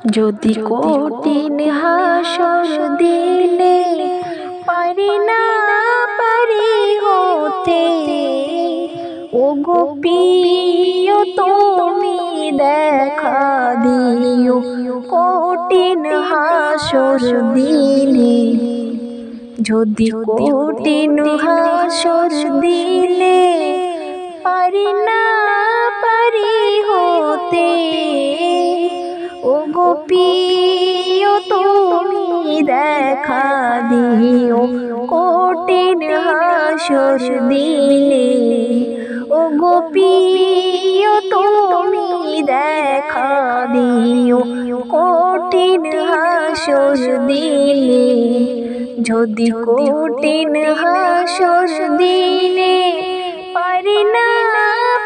যদি কঠিন হাসর দিলে পারি না পারি হতে, ওগো প্রিয় তুমি দেখা দিও কঠিন হাসর দিলে। যদি কঠিন হাসর দিলে পারি না পারি হতে, ওগো প্রিয় তুমি দেখা দিও কঠিন হাসর দিলে। ওগো প্রিয় তুমি দেখা দিও কঠিন হাসর দিলে। যদি কঠিন হাসর দিলে পারি না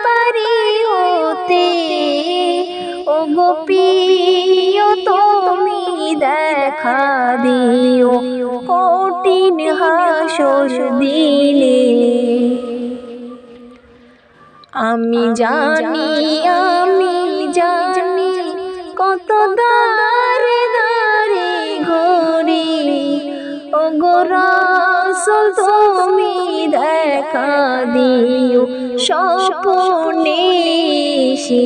পারি হতে, ওগো প্রিয় তুমি দেখা দিও কঠিন হাসর দিলে। আমি জানি কত দারে দারে ঘরে, ওগো রাসূল তুমি দেখা দিও স্বপ্নে এসে।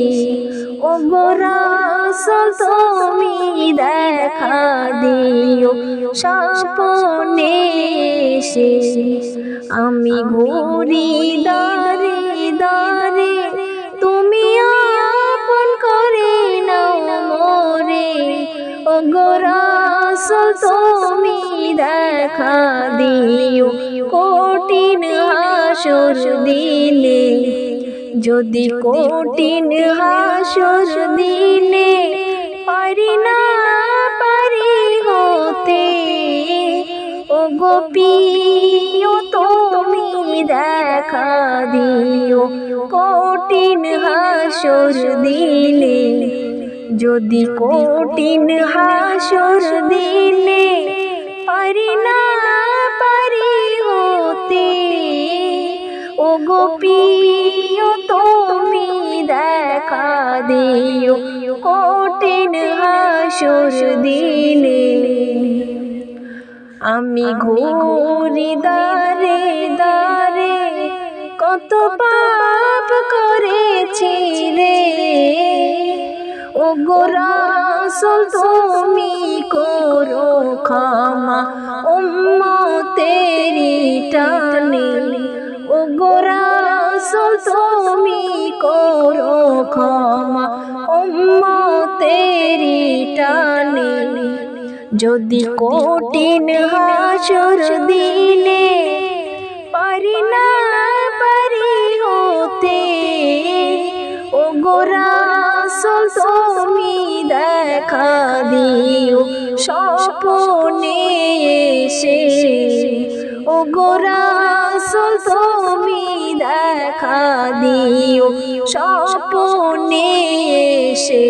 ওগো রাসূল তুমি দেখা দিও স্বপ্নে এসে। আমি ঘুরি দারে দারে, তুমি আপন করে নাও মোরে। ওগো রাসূল তুমি দেখা দিও কঠিন হাসর দিলে। যদি কঠিন হাসর দিলে পারি না পারি হতে, ওগো প্রিয় তুমি দেখা দিও কঠিন হাসর দিলে। যদি কঠিন হাসর দিলে পারি না পারি হতে, ওগো প্রিয় তুমি দেখা দিও কঠিন হাসর দিলে। আমি ঘুরি দারে দারে, কত পাপ করেছি রে। ওগো রাসূল তুমি করো ক্ষমা উম্মতেরি টানে। ওগো রাসূল তুমি করো ক্ষমা উম্মতেরি টানে। যদি কঠিন হাসর দিলে পারি না পারি হতে, ওগো রাসূল তুমি দেখা দিও স্বপ্নে এসে। ওগো রাসূল তুমি দেখা দিও স্বপ্নে এসে।